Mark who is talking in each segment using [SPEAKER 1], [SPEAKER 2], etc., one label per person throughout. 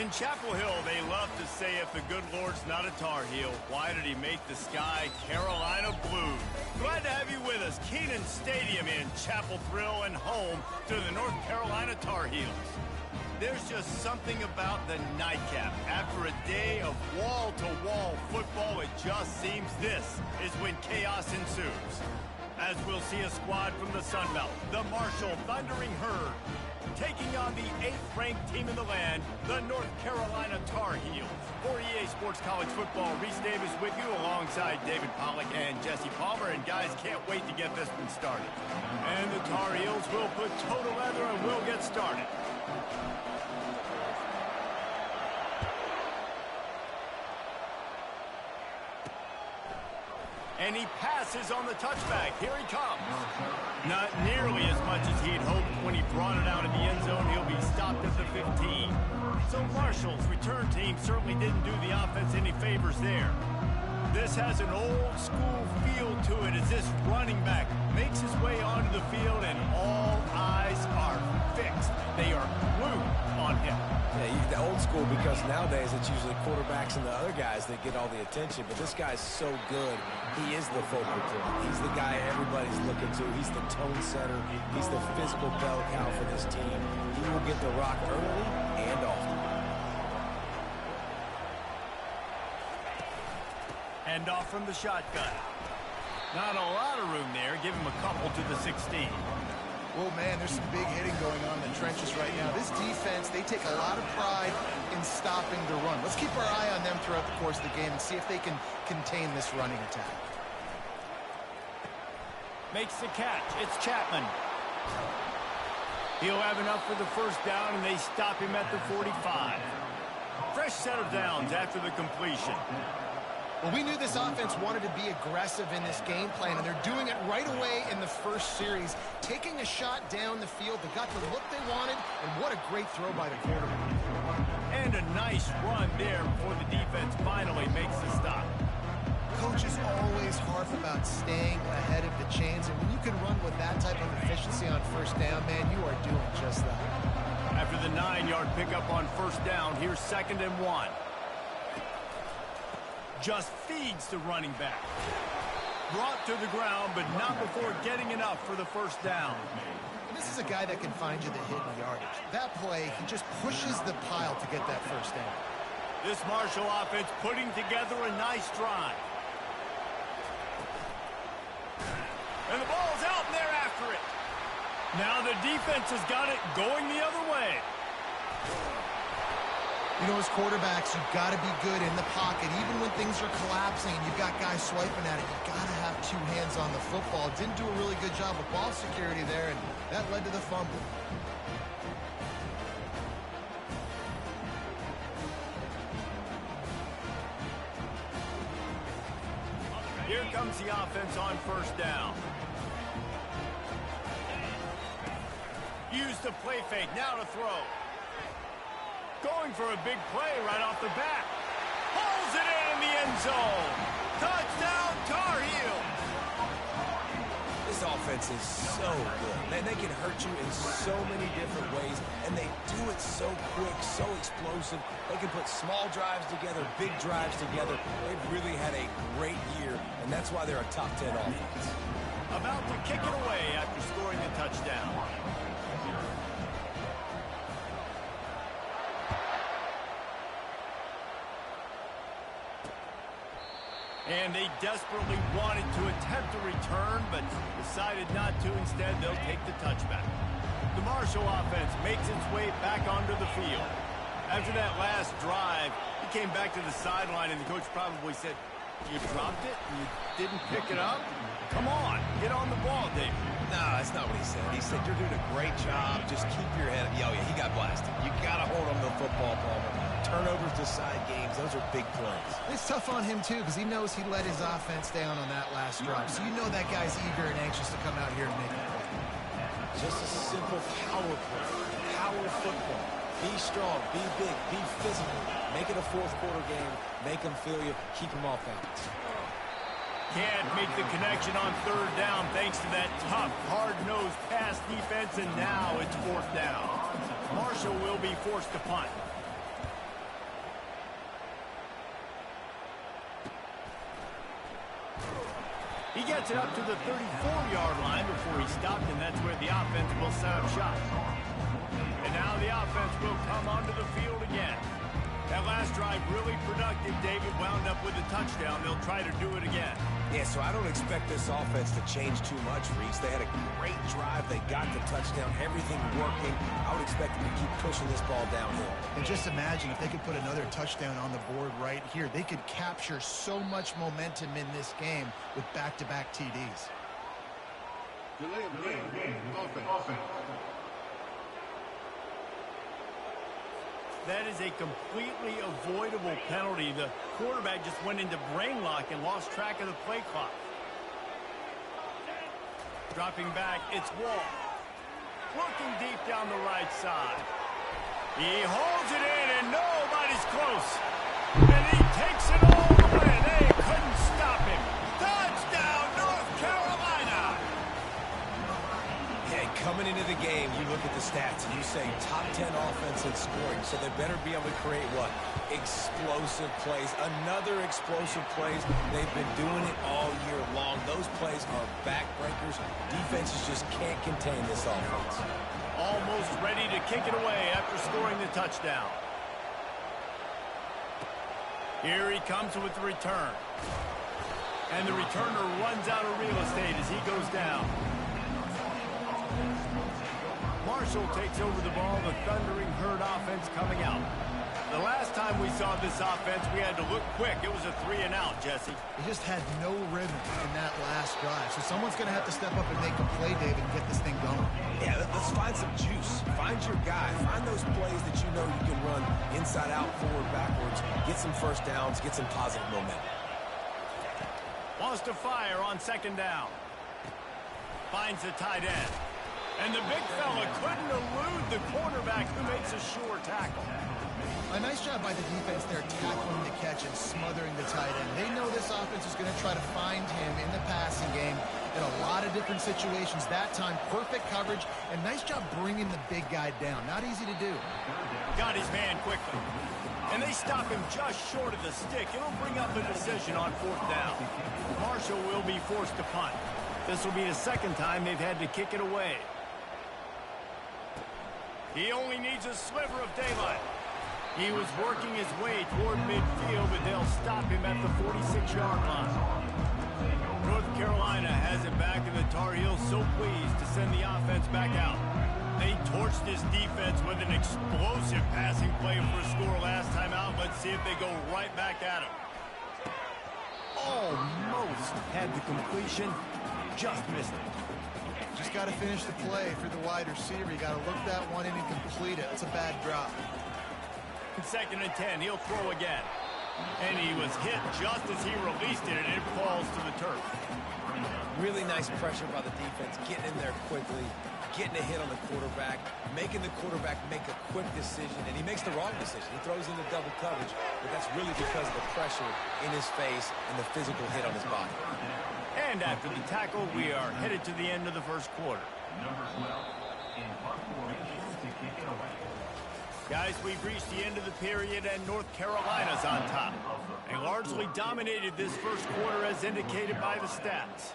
[SPEAKER 1] In Chapel Hill, they love to say if the good Lord's not a Tar Heel, why did he make the sky Carolina blue? Glad to have you with us. Kenan Stadium in Chapel Thrill and home to the North Carolina Tar Heels. There's just something about the nightcap. After a day of wall-to-wall football, it just seems this is when chaos ensues. As we'll see a squad from the Sun Belt, the Marshall Thundering Herd, taking on the 8th-ranked team in the land, the North Carolina Tar Heels. For EA Sports College Football, Reese Davis with you alongside David Pollack and Jesse Palmer. And guys, can't wait to get this one started. And the Tar Heels will put toe to leather and we'll get started. And he passes on the touchback. Here he comes. Not nearly as much as he'd hoped when he brought it out of the end zone. He'll be stopped at the 15. So Marshall's return team certainly didn't do the offense any favors there. This has an old school feel to it as this running back makes his way onto the field and all eyes are fixed. They are glued on him.
[SPEAKER 2] Yeah, the old school because nowadays it's usually quarterbacks and the other guys that get all the attention. But this guy's so good. He is the focal point. He's the guy everybody's looking to. He's the tone setter. He's the physical bell cow for this team. He will get the rock early and often.
[SPEAKER 1] Hand off from the shotgun. Not a lot of room there. Give him a couple to the 16.
[SPEAKER 3] Well, man, there's some big hitting going on in the trenches right now. This defense, they take a lot of pride in stopping the run. Let's keep our eye on them throughout the course of the game and see if they can contain this running attack.
[SPEAKER 1] Makes the catch. It's Chapman. He'll have enough for the first down, and they stop him at the 45. Fresh set of downs after the completion.
[SPEAKER 3] Well, we knew this offense wanted to be aggressive in this game plan, and they're doing it right away in the first series. Taking a shot down the field, they got the look they wanted, and what a great throw by the quarterback.
[SPEAKER 1] And a nice run there before the defense finally makes the stop.
[SPEAKER 3] Coaches always harp about staying ahead of the chains, and when you can run with that type of efficiency on first down, man, you are doing just that.
[SPEAKER 1] After the 9-yard pickup on first down, here's 2nd and 1. Just feeds the running back. Brought to the ground, but not before getting enough for the first down.
[SPEAKER 3] This is a guy that can find you the hidden yardage. That play, he just pushes the pile to get that first down.
[SPEAKER 1] This Marshall offense putting together a nice drive. And the ball's out, and they're after it. Now the defense has got it going the other way.
[SPEAKER 3] You know, as quarterbacks, you've got to be good in the pocket. Even when things are collapsing and you've got guys swiping at it, you've got to have two hands on the football. Didn't do a really good job of ball security there, and that led to the fumble.
[SPEAKER 1] Here comes the offense on first down. Use the play fake, now to throw. Going for a big play right off the bat. Pulls it in the end zone. Touchdown, Tar Heels.
[SPEAKER 2] This offense is so good. Man, they can hurt you in so many different ways, and they do it so quick, so explosive. They can put small drives together, big drives together. They've really had a great year, and that's why they're a top 10 offense.
[SPEAKER 1] About to kick it away after scoring the touchdown. And they desperately wanted to attempt a return, but decided not to. Instead, they'll take the touchback. The Marshall offense makes its way back onto the field. After that last drive, he came back to the sideline, and the coach probably said, "You dropped it? You didn't pick it up? Come on, get on the ball, David."
[SPEAKER 2] No, that's not what he said. He said, "You're doing a great job. Just keep your head up." Oh, yeah, he got blasted. You got to hold on to the football, Palmer. Turnovers decide games. Those are big plays.
[SPEAKER 3] It's tough on him, too, because he knows he let his offense down on that last drive. So you know that guy's eager and anxious to come out here and make a play.
[SPEAKER 2] Just a simple power play. Power football. Be strong. Be big. Be physical. Make it a fourth-quarter game. Make them feel you. Keep them off balance.
[SPEAKER 1] Can't make the connection on third down thanks to that tough, hard-nosed pass defense, and now it's fourth down. Marshall will be forced to punt. He gets it up to the 34-yard line before he stopped, and that's where the offense will set up shop. And now the offense will come onto the field again. That last drive really productive. David wound up with a touchdown. They'll try to do it again.
[SPEAKER 2] Yeah, so I don't expect this offense to change too much, Reese. They had a great drive. They got the touchdown. Everything working. I would expect them to keep pushing this ball downhill.
[SPEAKER 3] And just imagine if they could put another touchdown on the board right here. They could capture so much momentum in this game with back-to-back TDs.
[SPEAKER 4] Delay of game. Offense.
[SPEAKER 1] That is a completely avoidable penalty. The quarterback just went into brain lock and lost track of the play clock. Dropping back, it's Wall. Looking deep down the right side. He holds it in, and nobody's close. And he takes it all the way. They couldn't stop him. Touchdown, North Carolina!
[SPEAKER 2] Yeah, coming into the game, you look at the stats and you say top 10 offense in scoring, so they better be able to create what? Explosive plays. Another explosive plays. They've been doing it all year long. Those plays are backbreakers. Defenses just can't contain this offense.
[SPEAKER 1] Almost ready to kick it away after scoring the touchdown. Here he comes with the return. And the returner runs out of real estate as he goes down. Marshall takes over the ball, the Thundering Herd offense coming out. The last time we saw this offense, we had to look quick. It was a 3-and-out, Jesse.
[SPEAKER 3] They just had no rhythm in that last drive. So someone's going to have to step up and make a play, David, and get this thing going.
[SPEAKER 2] Yeah, let's find some juice. Find your guy. Find those plays that you know you can run inside out, forward, backwards. Get some first downs. Get some positive momentum.
[SPEAKER 1] Wants to fire on second down. Finds the tight end. And the big fella couldn't elude the quarterback who makes a sure tackle.
[SPEAKER 3] A nice job by the defense there tackling the catch and smothering the tight end. They know this offense is going to try to find him in the passing game in a lot of different situations. That time, perfect coverage, and nice job bringing the big guy down. Not easy to do.
[SPEAKER 1] Got his man quickly. And they stop him just short of the stick. It'll bring up the decision on fourth down. Marshall will be forced to punt. This will be the second time they've had to kick it away. He only needs a sliver of daylight. He was working his way toward midfield, but they'll stop him at the 46-yard line. North Carolina has it back, and the Tar Heels so pleased to send the offense back out. They torched this defense with an explosive passing play for a score last time out. Let's see if they go right back at him. Almost had the completion, just missed it.
[SPEAKER 3] Just got to finish the play for the wide receiver. You got to look that one in and complete it. It's a bad drop.
[SPEAKER 1] Second and 10, he'll throw again. And he was hit just as he released it, and it falls to the turf.
[SPEAKER 2] Really nice pressure by the defense, getting in there quickly, getting a hit on the quarterback, making the quarterback make a quick decision, and he makes the wrong decision. He throws into double coverage, but that's really because of the pressure in his face and the physical hit on his body.
[SPEAKER 1] And after the tackle, we are headed to the end of the first quarter. Guys, we've reached the end of the period, and North Carolina's on top. They largely dominated this first quarter as indicated by the stats.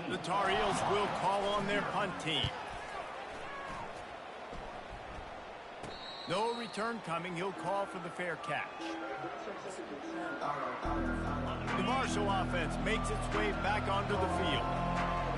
[SPEAKER 1] The Tar Heels will call on their punt team. No return coming. He'll call for the fair catch. The Marshall offense makes its way back onto the field.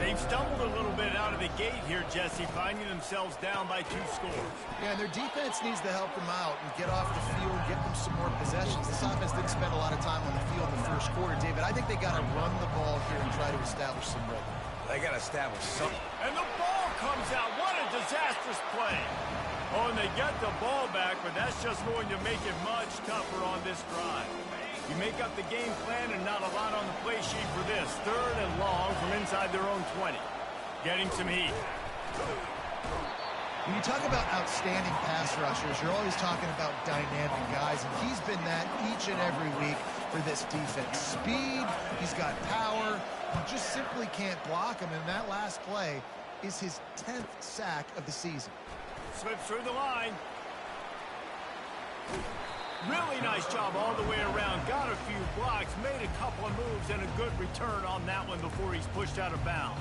[SPEAKER 1] They've stumbled a little bit out of the gate here, Jesse, finding themselves down by 2 scores.
[SPEAKER 3] Yeah, and their defense needs to help them out and get off the field, get them some more possessions. This offense didn't spend a lot of time on the field in the first quarter, David. I think they got to run the ball here and try to establish some rhythm.
[SPEAKER 2] They got to establish something.
[SPEAKER 1] And the ball comes out. What a disastrous play. Oh, and they get the ball back, but that's just going to make it much tougher on this drive. You make up the game plan and not a lot on the play sheet for this. 3rd and long from inside their own 20. Getting some heat.
[SPEAKER 3] When you talk about outstanding pass rushers, you're always talking about dynamic guys, and he's been that each and every week for this defense. Speed, he's got power, you just simply can't block him, and that last play is his 10th sack of the season.
[SPEAKER 1] Slips through the line. Really nice job all the way around. Got a few blocks, made a couple of moves, and a good return on that one before he's pushed out of bounds.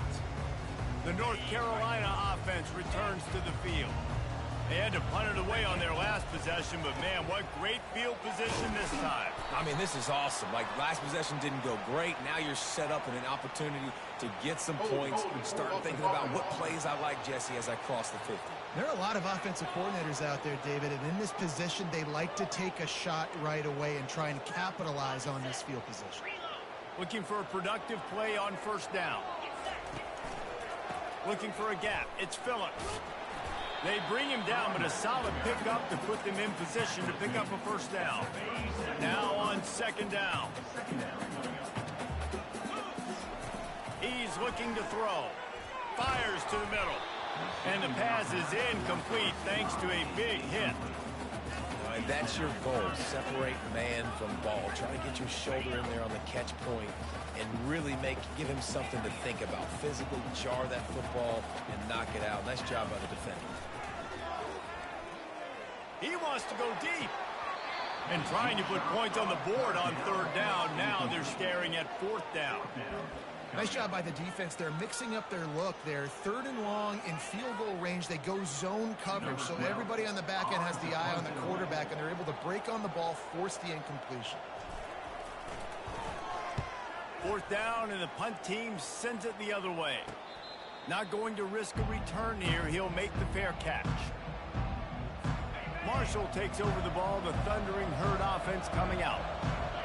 [SPEAKER 1] The North Carolina offense returns to the field. They had to punt it away on their last possession, but man, what great field position this time.
[SPEAKER 2] I mean, this is awesome. Like, last possession didn't go great. Now you're set up in an opportunity to get some points. Start thinking about what plays I like, Jesse, as I cross the 50.
[SPEAKER 3] There are a lot of offensive coordinators out there, David, and in this position, they like to take a shot right away and try and capitalize on this field position.
[SPEAKER 1] Looking for a productive play on first down. Looking for a gap. It's Phillips. They bring him down, but a solid pickup to put them in position to pick up a first down. Now on second down. He's looking to throw. Fires to the middle. And the pass is incomplete thanks to a big hit.
[SPEAKER 2] And that's your goal. Separate man from ball. Try to get your shoulder in there on the catch point and really give him something to think about. Physically jar that football and knock it out. Nice job by the defender.
[SPEAKER 1] He wants to go deep. And trying to put points on the board on third down. Now they're staring at fourth down.
[SPEAKER 3] Nice job by the defense. They're mixing up their look. They're third and long in field goal range. They go zone coverage. So everybody on the back end has the eye on the quarterback, and they're able to break on the ball, force the incompletion.
[SPEAKER 1] Fourth down, and the punt team sends it the other way. Not going to risk a return here. He'll make the fair catch. Marshall takes over the ball. The Thundering Herd offense coming out.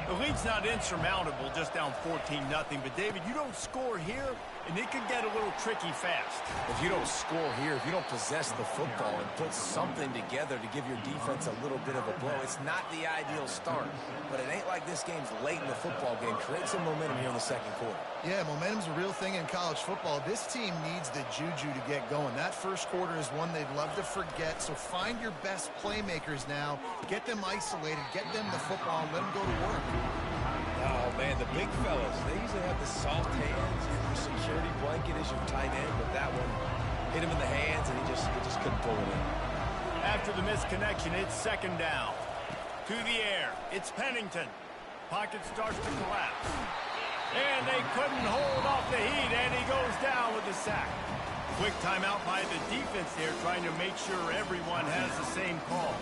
[SPEAKER 1] The lead's not insurmountable, just down 14-0. But, David, you don't score here, and it could get a little tricky fast.
[SPEAKER 2] If you don't score here, if you don't possess the football and put something together to give your defense a little bit of a blow, it's not the ideal start. But it ain't like this game's late in the football game. Create some momentum here in the second quarter.
[SPEAKER 3] Yeah, momentum's a real thing in college football. This team needs the juju to get going. That first quarter is one they'd love to forget. So find your best playmakers now. Get them isolated. Get them the football and let them go to work.
[SPEAKER 2] Oh, man, the big fellas, they usually have the soft hands. Your security blanket is your tight end, but that one hit him in the hands, and he just couldn't pull it in.
[SPEAKER 1] After the misconnection, it's second down. To the air, it's Pennington. Pocket starts to collapse. And they couldn't hold off the heat, and he goes down with a sack. Quick timeout by the defense there, trying to make sure everyone has the same call.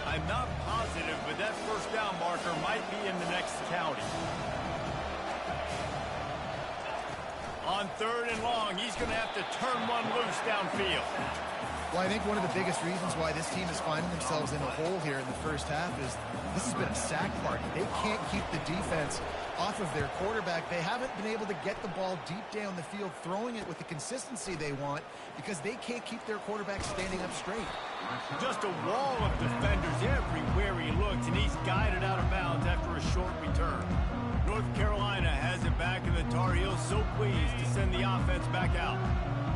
[SPEAKER 1] I'm not positive, but that first down marker might be in the next county. On third and long, he's going to have to turn one loose downfield.
[SPEAKER 3] Well, I think one of the biggest reasons why this team is finding themselves in a hole here in the first half is this has been a sack party. They can't keep the defense off of their quarterback. They haven't been able to get the ball deep down the field, throwing it with the consistency they want because they can't keep their quarterback standing up straight.
[SPEAKER 1] Just a wall of defenders everywhere he looks, and he's guided out of bounds after a short return. North Carolina has it back, and the Tar Heels so pleased to send the offense back out.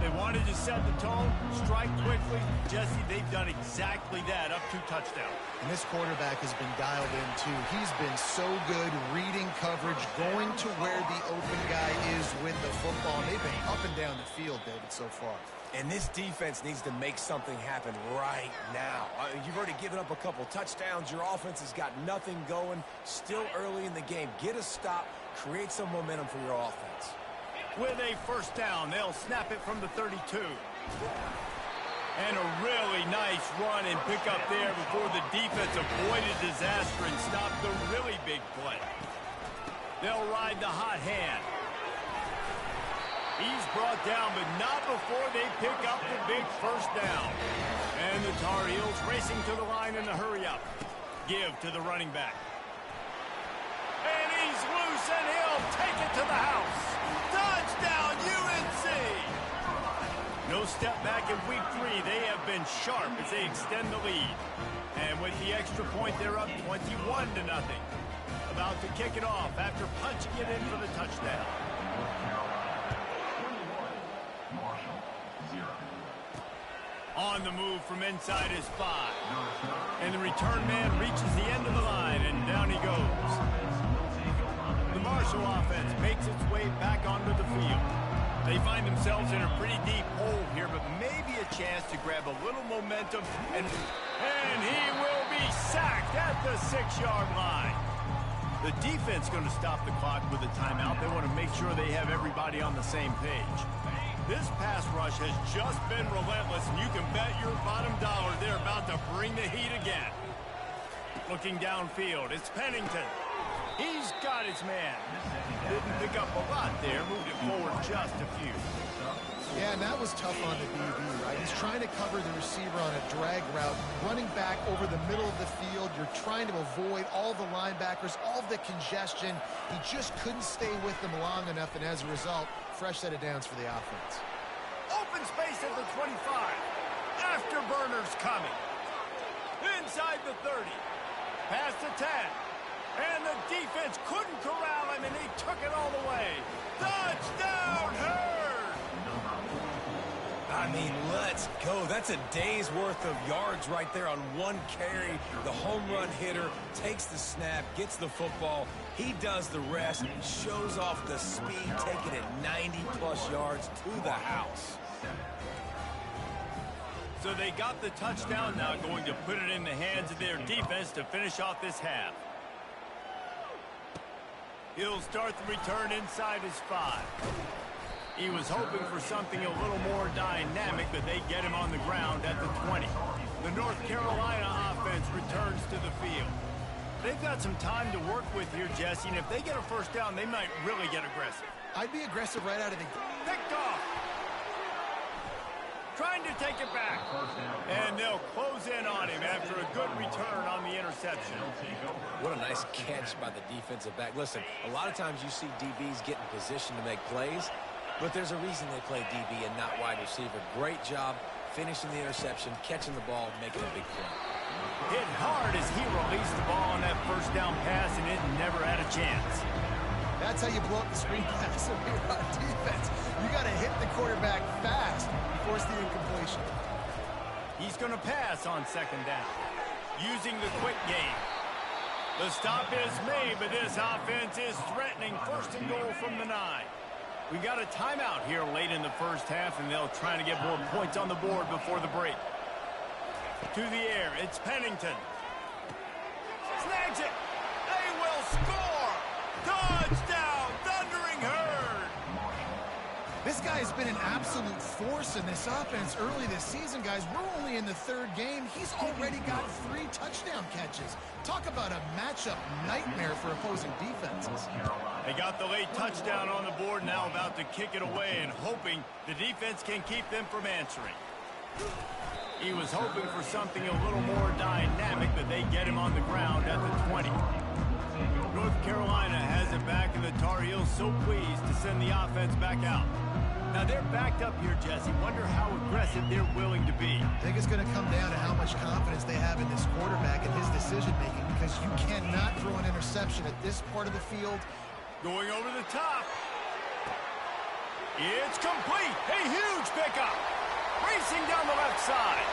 [SPEAKER 1] They wanted to set the tone, strike quickly. Jesse, they've done exactly that, up to touchdown.
[SPEAKER 3] And this quarterback has been dialed in, too. He's been so good reading coverage, going to where the open guy is with the football. And they've been up and down the field, David, so far.
[SPEAKER 2] And this defense needs to make something happen right now. You've already given up a couple touchdowns. Your offense has got nothing going. Still early in the game. Get a stop. Create some momentum for your offense.
[SPEAKER 1] With a first down, they'll snap it from the 32. And a really nice run and pick up there before the defense avoided disaster and stopped the really big play. They'll ride the hot hand. He's brought down, but not before they pick up the big first down. And the Tar Heels racing to the line in the hurry-up. Give to the running back. And he's loose, and he'll take it to the house. Touchdown, UNC! No step back in week 3. They have been sharp as they extend the lead. And with the extra point, they're up 21-0. About to kick it off after punching it in for the touchdown. On the move from inside his 5. And the return man reaches the end of the line, and down he goes. The Marshall offense makes its way back onto the field. They find themselves in a pretty deep hole here, but maybe a chance to grab a little momentum. And he will be sacked at the 6-yard line. The defense going to stop the clock with a timeout. They want to make sure they have everybody on the same page. This pass rush has just been relentless, and you can bet your bottom dollar they're about to bring the heat again. Looking downfield, it's Pennington. He's got his man. Didn't pick up a lot there, moved it forward just a few.
[SPEAKER 3] Yeah, and that was tough on the DB, right? He's trying to cover the receiver on a drag route, running back over the middle of the field. You're trying to avoid all the linebackers, all the congestion. He just couldn't stay with them long enough, and as a result, fresh set of downs for the offense.
[SPEAKER 1] Open space at the 25. Afterburners coming. Inside the 30. Past the 10. And the defense couldn't corral him, and he took it all the way. Touchdown, Hurd!
[SPEAKER 2] I mean, let's go. That's a day's worth of yards right there on one carry. The home run hitter takes the snap, gets the football. He does the rest, shows off the speed, taking it 90-plus yards to the house.
[SPEAKER 1] So they got the touchdown, now going to put it in the hands of their defense to finish off this half. He'll start the return inside his 5. He was hoping for something a little more dynamic, but they get him on the ground at the 20. The North Carolina offense returns to the field. They've got some time to work with here, Jesse, and if they get a first down, they might really get aggressive.
[SPEAKER 3] I'd be aggressive right out of the gate.
[SPEAKER 1] Picked off. Trying to take it back. And they'll close in on him after a good return on the interception.
[SPEAKER 2] What a nice catch by the defensive back. Listen, a lot of times you see DBs get in position to make plays, but there's a reason they play DB and not wide receiver. Great job finishing the interception, catching the ball, making a big play.
[SPEAKER 1] Hit hard as he released the ball on that first down pass, and it never had a chance.
[SPEAKER 3] That's how you blow up the screen pass if you're on defense. You got to hit the quarterback fast and force the incompletion.
[SPEAKER 1] He's going to pass on second down, using the quick game. The stop is made, but this offense is threatening first and goal from the 9. We got a timeout here late in the first half, and they'll try to get more points on the board before the break. To the air, it's Pennington. Snags it. They will score. Touchdown, Thundering Herd.
[SPEAKER 3] This guy's been an absolute force in this offense early this season, guys. We're only in the 3rd game. He's already got 3 touchdown catches. Talk about a matchup nightmare for opposing defenses.
[SPEAKER 1] They got the late touchdown on the board, now about to kick it away and hoping the defense can keep them from answering. He was hoping for something a little more dynamic, but they get him on the ground at the 20. North Carolina has it back, and the Tar Heels so pleased to send the offense back out. Now they're backed up here, Jesse. Wonder how aggressive they're willing to be.
[SPEAKER 3] I think it's going to come down to how much confidence they have in this quarterback and his decision-making, because you cannot throw an interception at this part of the field.
[SPEAKER 1] Going over the top. It's complete. A huge pickup. Racing down the left side.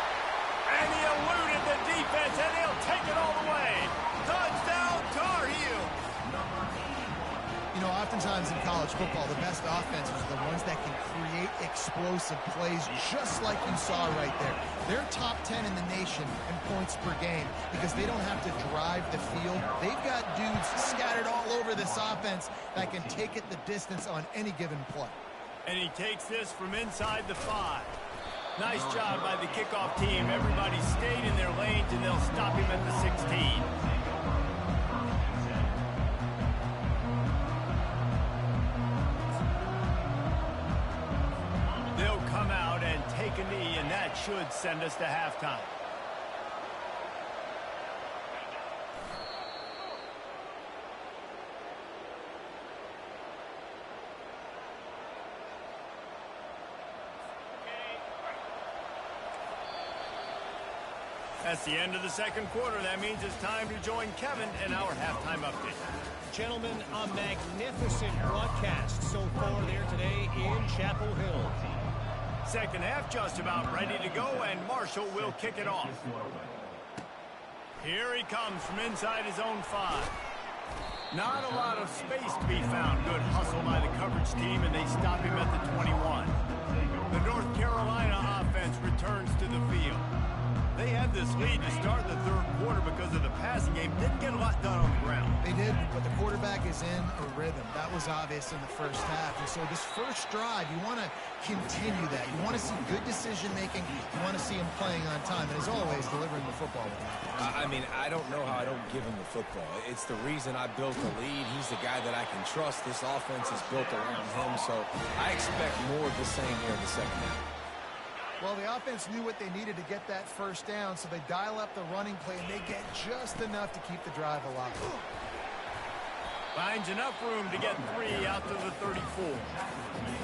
[SPEAKER 1] And he eluded the defense, and he'll take it all the way. Touchdown, Tar Heels.
[SPEAKER 3] You know, oftentimes in college football, the best offenses are the ones that can create explosive plays, just like you saw right there. They're top 10 in the nation in points per game because they don't have to drive the field. They've got dudes scattered all over this offense that can take it the distance on any given play.
[SPEAKER 1] And he takes this from inside the 5. Nice job by the kickoff team. Everybody stayed in their lanes, and they'll stop him at the 16. They'll come out and take a knee, and that should send us to halftime. That's the end of the second quarter. That means it's time to join Kevin in our halftime update.
[SPEAKER 5] Gentlemen, a magnificent broadcast so far there today in Chapel Hill.
[SPEAKER 1] Second half just about ready to go, and Marshall will kick it off. Here he comes from inside his own 5. Not a lot of space to be found. Good hustle by the coverage team, and they stop him at the 21. The North Carolina offense returns to the field. They had this lead to start the third quarter because of the passing game. Didn't get a lot done on the ground.
[SPEAKER 3] They did, but the quarterback is in a rhythm. That was obvious in the first half. And so this first drive, you want to continue that. You want to see good decision-making. You want to see him playing on time. And as always, delivering the football.
[SPEAKER 2] I mean, I don't know how I don't give him the football. It's the reason I built the lead. He's the guy that I can trust. This offense is built around him, so I expect more of the same here in the second half.
[SPEAKER 3] Well, the offense knew what they needed to get that first down, so they dial up the running play, and they get just enough to keep the drive alive.
[SPEAKER 1] Finds enough room to get 3 out to the 34.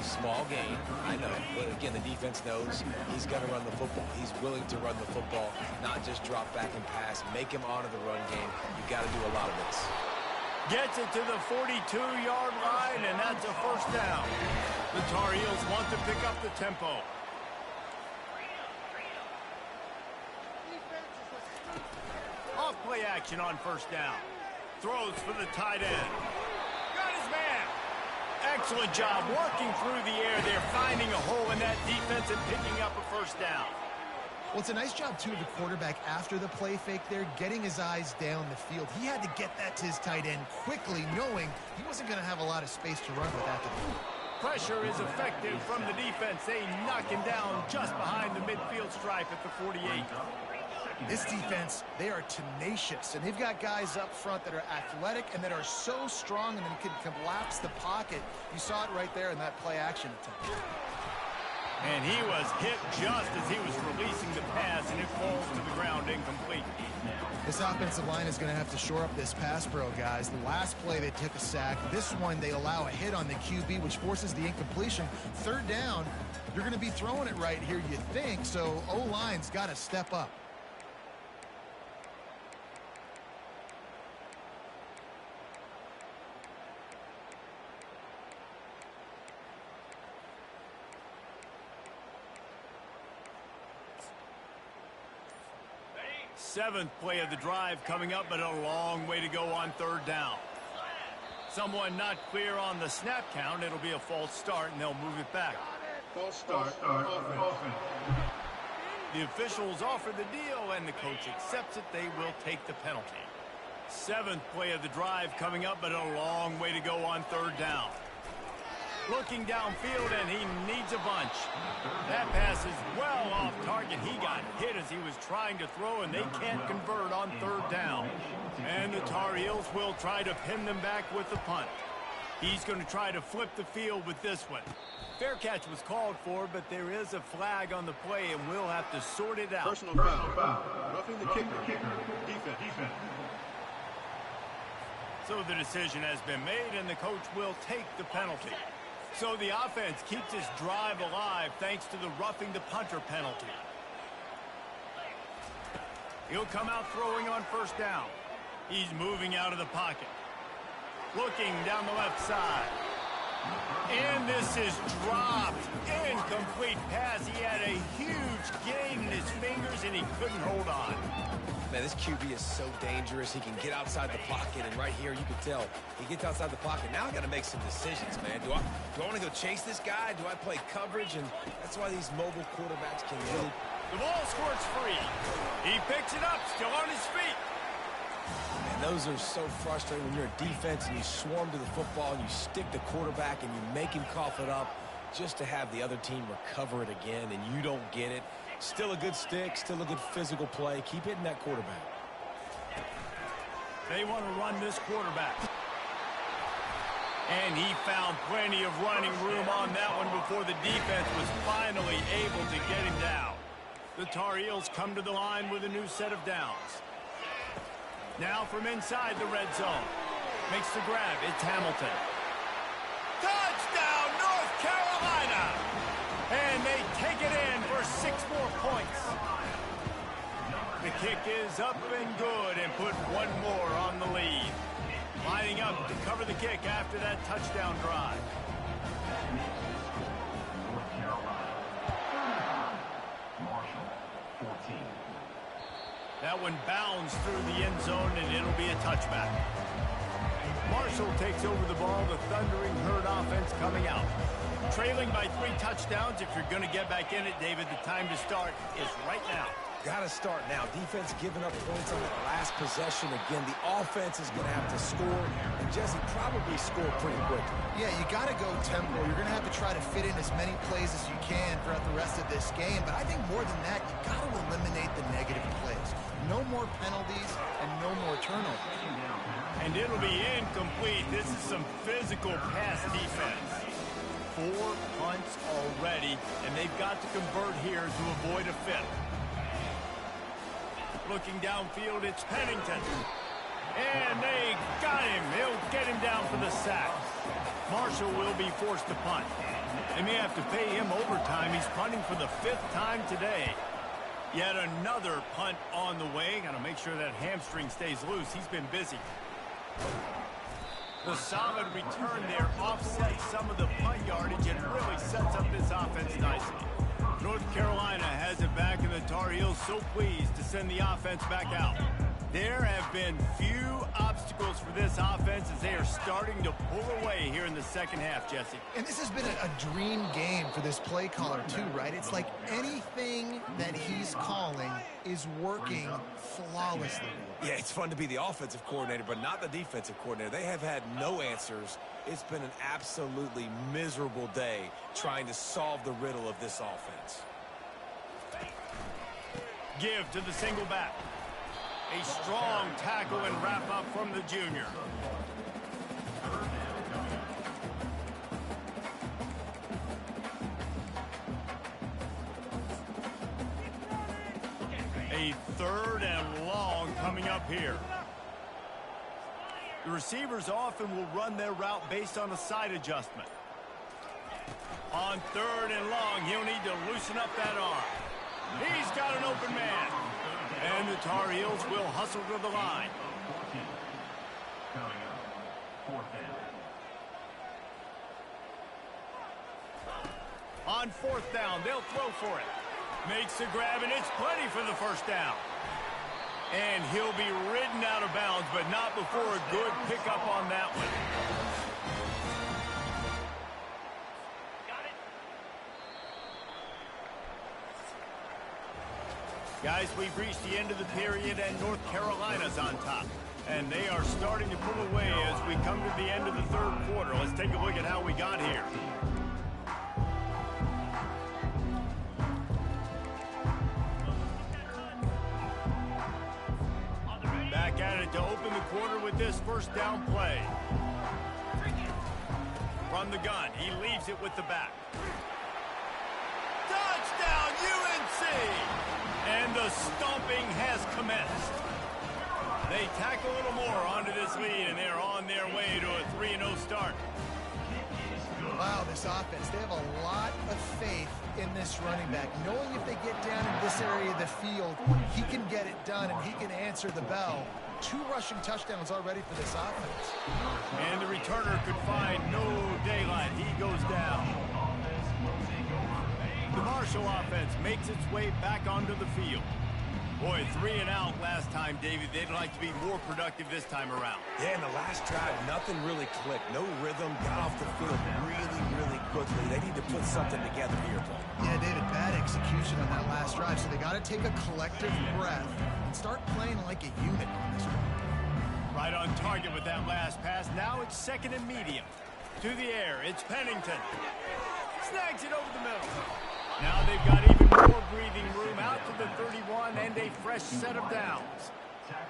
[SPEAKER 2] Small gain, I know. But again, the defense knows he's going to run the football. He's willing to run the football, not just drop back and pass. Make him honor the run game. You got to do a lot of this.
[SPEAKER 1] Gets it to the 42-yard line, and that's a first down. The Tar Heels want to pick up the tempo. Off-play action on first down. Throws for the tight end. Got his man. Excellent job working through the air there, finding a hole in that defense and picking up a first down.
[SPEAKER 3] Well, it's a nice job, too, of the quarterback after the play fake there, getting his eyes down the field. He had to get that to his tight end quickly, knowing he wasn't going to have a lot of space to run with after the field.
[SPEAKER 1] Pressure is effective from the defense. They knock him down just behind the midfield stripe at the 48.
[SPEAKER 3] This defense, they are tenacious, and they've got guys up front that are athletic and that are so strong and then can collapse the pocket. You saw it right there in that play-action attempt.
[SPEAKER 1] And he was hit just as he was releasing the pass, and it falls to the ground incomplete.
[SPEAKER 3] This offensive line is going to have to shore up this pass pro, guys. The last play they took a sack. This one they allow a hit on the QB, which forces the incompletion. Third down, you're going to be throwing it right here, you think, so O-line's got to step up.
[SPEAKER 1] Seventh play of the drive coming up, but a long way to go on third down. Someone not clear on the snap count. It'll be a false start, and they'll move it back.
[SPEAKER 4] False start. Offense.
[SPEAKER 1] The officials offer the deal, and the coach accepts it. They will take the penalty. Seventh play of the drive coming up, but a long way to go on third down. Looking downfield, and he needs a bunch. That pass is well off target. He got hit as he was trying to throw, and they can't convert on third down. And the Tar Heels will try to pin them back with the punt. He's going to try to flip the field with this one. Fair catch was called for, but there is a flag on the play, and we'll have to sort it out.
[SPEAKER 4] Personal foul. Roughing the kicker. Defense.
[SPEAKER 1] So the decision has been made, and the coach will take the penalty. So the offense keeps this drive alive thanks to the roughing the punter penalty. He'll come out throwing on first down. He's moving out of the pocket. Looking down the left side. And this is dropped. Incomplete pass. He had a huge gain in his fingers, and he couldn't hold on.
[SPEAKER 2] Man, this QB is so dangerous. He can get outside the pocket, and right here you can tell he gets outside the pocket. Now I got to make some decisions, man. Do I want to go chase this guy? Do I play coverage? And that's why these mobile quarterbacks can really...
[SPEAKER 1] The ball squirts free. He picks it up, still on his feet.
[SPEAKER 2] And those are so frustrating when you're a defense and you swarm to the football and you stick the quarterback and you make him cough it up just to have the other team recover it again, and you don't get it. Still a good stick, still a good physical play. Keep hitting that quarterback.
[SPEAKER 1] They want to run this quarterback. And he found plenty of running room on that one before the defense was finally able to get him down. The Tar Heels come to the line with a new set of downs. Now from inside the red zone. Makes the grab. It's Hamilton. Touchdown, North Carolina! And they take it in for 6 more points. The kick is up and good and put one more on the lead. Lining up to cover the kick after that touchdown drive. That one bounds through the end zone, and it'll be a touchback. Marshall takes over the ball. The Thundering Herd offense coming out. Trailing by 3 touchdowns. If you're going to get back in it, David, the time to start is right now.
[SPEAKER 2] Got to start now. Defense giving up points on that last possession. Again, the offense is going to have to score. And Jesse, probably score pretty quickly.
[SPEAKER 3] Yeah, you got to go tempo. You're going to have to try to fit in as many plays as you can throughout the rest of this game. But I think more than that, you got to eliminate the negative plays. No more penalties and no more turnovers.
[SPEAKER 1] And it'll be incomplete. This is some physical pass defense. 4 punts already, and they've got to convert here to avoid a 5th. Looking downfield, it's Pennington. And they got him. He'll get him down for the sack. Marshall will be forced to punt. They may have to pay him overtime. He's punting for the 5th time today. Yet another punt on the way. Got to make sure that hamstring stays loose. He's been busy. The solid return there offsets some of the punt yardage and really sets up this offense nicely. North Carolina has it back, and the Tar Heels so pleased to send the offense back out. There have been few obstacles for this offense as they are starting to pull away here in the second half, Jesse.
[SPEAKER 3] And this has been a dream game for this play caller, too, right? It's like anything that he's calling is working flawlessly.
[SPEAKER 2] Yeah, it's fun to be the offensive coordinator, but not the defensive coordinator. They have had no answers. It's been an absolutely miserable day trying to solve the riddle of this offense.
[SPEAKER 1] Give to the single back. A strong tackle and wrap up from the junior. A 3rd and long coming up here. The receivers often will run their route based on a side adjustment. On 3rd and long, he'll need to loosen up that arm. He's got an open man. And the Tar Heels will hustle to the line. On 4th down, they'll throw for it. Makes the grab, and it's plenty for the 1st down. And he'll be ridden out of bounds, but not before a good pickup on that one. Guys, we've reached the end of the period, and North Carolina's on top. And they are starting to pull away as we come to the end of the 3rd quarter. Let's take a look at how we got here. Back at it to open the quarter with this 1st down play. From the gun, he leaves it with the back. Touchdown, UNC! And the stomping has commenced. They tack a little more onto this lead, and they're on their way to a 3-0 start.
[SPEAKER 3] Wow, this offense, they have a lot of faith in this running back. Knowing if they get down in this area of the field, he can get it done, and he can answer the bell. 2 rushing touchdowns already for this offense.
[SPEAKER 1] And the returner could find no daylight. He goes down. The Marshall offense makes its way back onto the field. Boy, 3 and out last time, David. They'd like to be more productive this time around.
[SPEAKER 2] Yeah, in the last drive, nothing really clicked. No rhythm, got off the field really quickly. They need to put something together here, Paul.
[SPEAKER 3] Yeah, David, bad execution on that last drive, so they got to take a collective breath and start playing like a unit on this one.
[SPEAKER 1] Right on target with that last pass. Now it's 2nd and medium. To the air, it's Pennington. Snags it over the middle. Now they've got even more breathing room out to the 31 and a fresh set of downs.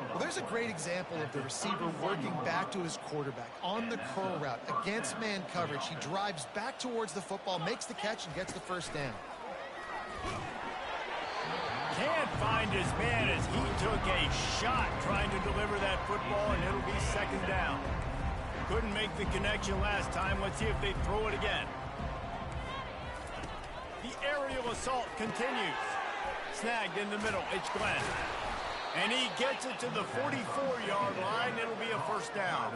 [SPEAKER 3] Well, there's a great example of the receiver working back to his quarterback on the curl route against man coverage. He drives back towards the football, makes the catch, and gets the 1st down.
[SPEAKER 1] Can't find his man as he took a shot trying to deliver that football, and it'll be 2nd down. Couldn't make the connection last time. Let's see if they throw it again. The aerial assault continues. Snagged in the middle. It's Glenn. And he gets it to the 44-yard line. It'll be a 1st down.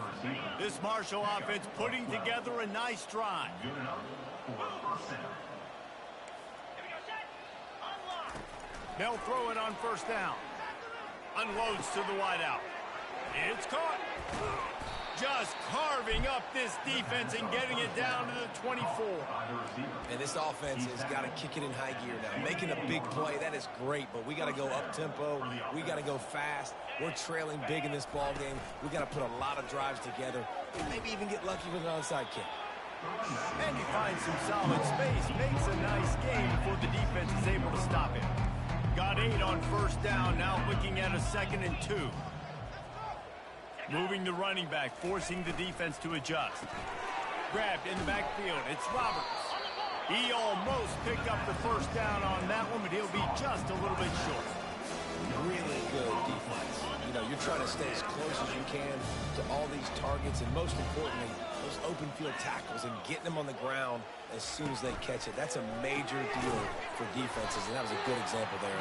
[SPEAKER 1] This Marshall offense putting together a nice drive. They'll throw it on 1st down. Unloads to the wideout. It's caught. Just carving up this defense and getting it down to the 24.
[SPEAKER 2] And this offense has got to kick it in high gear now. Making a big play, that is great, but we got to go up-tempo. We got to go fast. We're trailing big in this ball game. We got to put a lot of drives together and maybe even get lucky with an onside kick.
[SPEAKER 1] And he finds some solid space, makes a nice game before the defense is able to stop him. Got 8 on first down, now looking at a 2nd and 2. Moving the running back, forcing the defense to adjust. Grabbed in the backfield, it's Roberts. He almost picked up the first down on that one, but he'll be just a little bit short.
[SPEAKER 2] Really good defense. You know, you're trying to stay as close as you can to all these targets, and most importantly, those open field tackles and getting them on the ground as soon as they catch it. That's a major deal for defenses, and that was a good example there.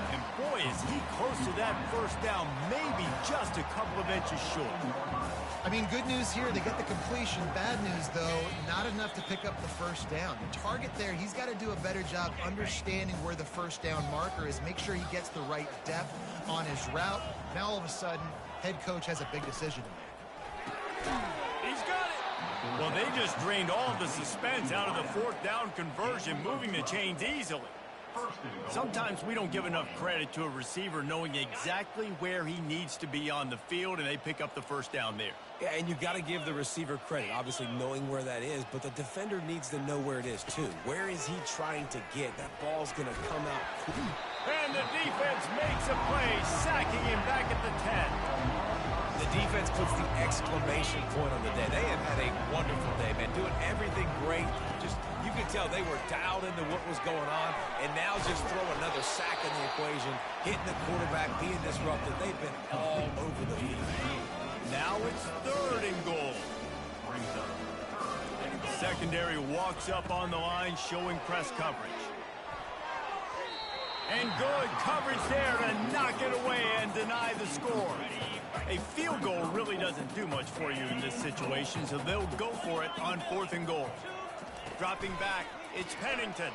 [SPEAKER 1] And boy, is he close to that first down, maybe just a couple of inches short.
[SPEAKER 3] I mean, good news here, they get the completion. Bad news, though, not enough to pick up the first down. The target there, he's got to do a better job understanding where the first down marker is, make sure he gets the right depth on his route. Now, all of a sudden, head coach has a big decision to make.
[SPEAKER 1] He's got it. Well, they just drained all the suspense out of the 4th down conversion, moving the chains easily. Sometimes we don't give enough credit to a receiver knowing exactly where he needs to be on the field, and they pick up the first down there.
[SPEAKER 2] Yeah, and you got to give the receiver credit, obviously knowing where that is, but the defender needs to know where it is too. Where is he trying to get? That ball's going to come out quick.
[SPEAKER 1] And the defense makes a play, sacking him back at the 10.
[SPEAKER 2] The defense puts the exclamation point on the day. They have had a wonderful day, man, doing everything great. Just, you could tell they were dialed into what was going on, and now just throw another sack in the equation, hitting the quarterback, being disrupted. They've been all over the field.
[SPEAKER 1] Now it's 3rd and goal. Secondary walks up on the line, showing press coverage. And good coverage there to knock it away and deny the score. A field goal really doesn't do much for you in this situation, so they'll go for it on 4th and goal. Dropping back, it's Pennington.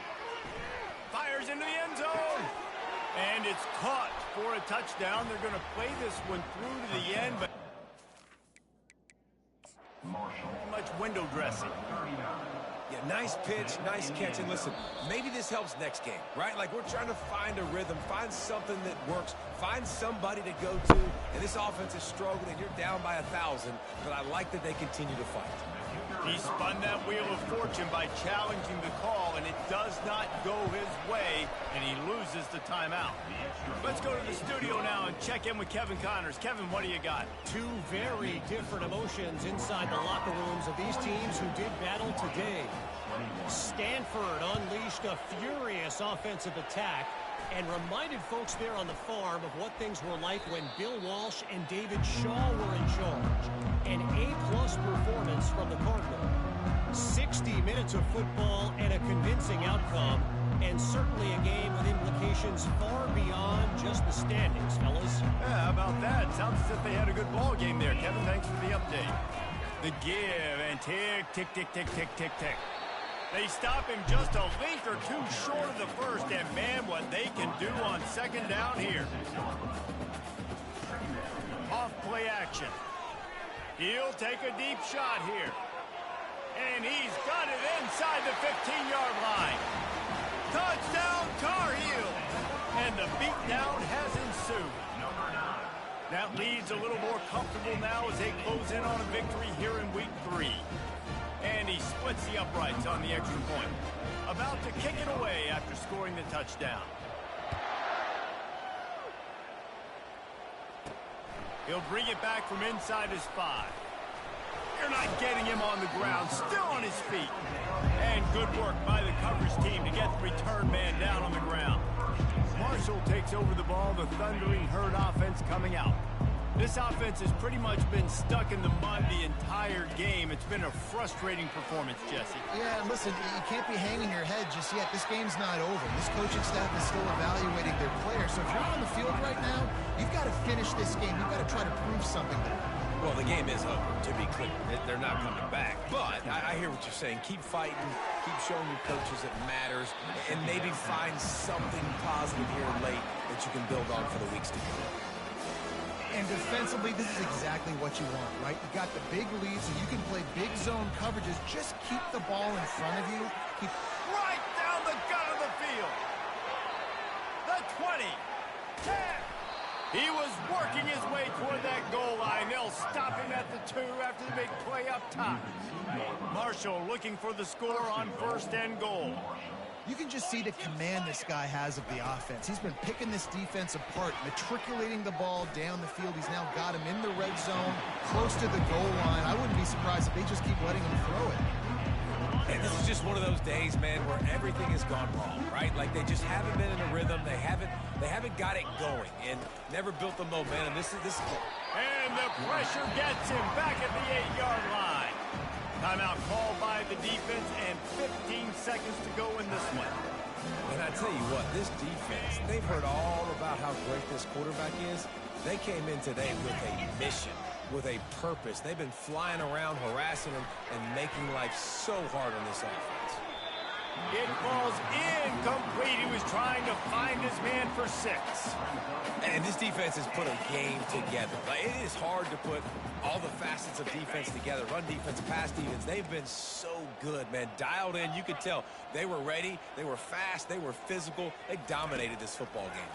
[SPEAKER 1] Fires into the end zone. And it's caught for a touchdown. They're going to play this one through to the end, but much window dressing.
[SPEAKER 2] Yeah, nice pitch, nice catch. And listen, maybe this helps next game, right? Like, we're trying to find a rhythm, find something that works, find somebody to go to. And this offense is struggling, and you're down by 1,000, but I like that they continue to fight.
[SPEAKER 1] He spun that wheel of fortune by challenging the call, and it does not go his way, and he loses the timeout. Let's go to the studio now and check in with Kevin Connors. Kevin, what do you got?
[SPEAKER 5] 2 very different emotions inside the locker rooms of these teams who did battle today. Stanford unleashed a furious offensive attack and reminded folks there on the farm of what things were like when Bill Walsh and David Shaw were in charge. An A-plus performance from the Cardinal. 60 minutes of football and a convincing outcome, and certainly a game with implications far beyond just the standings, fellas.
[SPEAKER 1] Yeah, how about that? Sounds as if they had a good ball game there. Kevin, thanks for the update. The give and tick, tick, tick, tick, tick, tick, tick. They stop him just a link or 2 short of the first, and man, what they can do on 2nd down here. Off play action. He'll take a deep shot here. And he's got it inside the 15-yard line. Touchdown, Tar Heel. And the beatdown has ensued. That leads a little more comfortable now as they close in on a victory here in week 3. And he splits the uprights on the extra point. About to kick it away after scoring the touchdown. He'll bring it back from inside his 5. They're not getting him on the ground, still on his feet. And good work by the coverage team to get the return man down on the ground. Marshall takes over the ball, the Thundering Herd offense coming out. This offense has pretty much been stuck in the mud the entire game. It's been a frustrating performance, Jesse.
[SPEAKER 3] Yeah, and listen, you can't be hanging your head just yet. This game's not over. This coaching staff is still evaluating their players. So if you're on the field right now, you've got to finish this game. You've got to try to prove something there.
[SPEAKER 2] Well, the game is over, to be clear. They're not coming back. But I hear what you're saying. Keep fighting. Keep showing your coaches it matters. And maybe find something positive here late that you can build on for the weeks to come.
[SPEAKER 3] And defensively, this is exactly what you want, right? You got the big lead, so you can play big zone coverages. Just keep the ball in front of you. Keep
[SPEAKER 1] Right down the gut of the field. The 20. 10. He was working his way toward that goal line. They'll stop him at the 2 after the big play up top. Marshall looking for the score on 1st and goal.
[SPEAKER 3] You can just see the command this guy has of the offense. He's been picking this defense apart, matriculating the ball down the field. He's now got him in the red zone, close to the goal line. I wouldn't be surprised if they just keep letting him throw it.
[SPEAKER 2] And this is just one of those days, man, where everything has gone wrong, right? Like they just haven't been in a rhythm. They haven't got it going and never built the momentum. This is
[SPEAKER 1] And the pressure gets him back at the 8-yard line. Timeout called by the defense and 15 seconds to go in this one.
[SPEAKER 2] And I tell you what, this defense, they've heard all about how great this quarterback is. They came in today with a mission, with a purpose. They've been flying around, harassing him, and making life so hard on this offense.
[SPEAKER 1] It falls incomplete. He was trying to find his man for 6.
[SPEAKER 2] And this defense has put a game together. Like, it is hard to put all the facets of defense together. Run defense, pass defense. They've been so good, man. Dialed in. You could tell they were ready. They were fast. They were physical. They dominated this football game.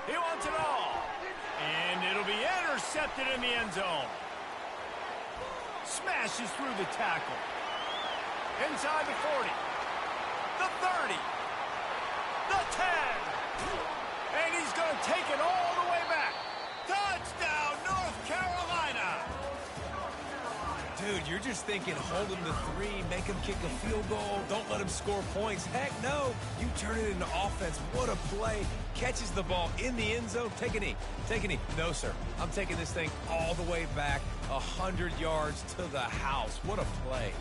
[SPEAKER 1] He wants it all. And it'll be intercepted in the end zone. Smashes through the tackle. Inside the 40. The 30. The 10. And he's going to take it all the way back. Touchdown, North Carolina.
[SPEAKER 2] Dude, you're just thinking hold him to 3, make him kick a field goal, don't let him score points. Heck no. You turn it into offense. What a play. Catches the ball in the end zone. Take a knee. Take a knee. No, sir. I'm taking this thing all the way back 100 yards to the house. What a play.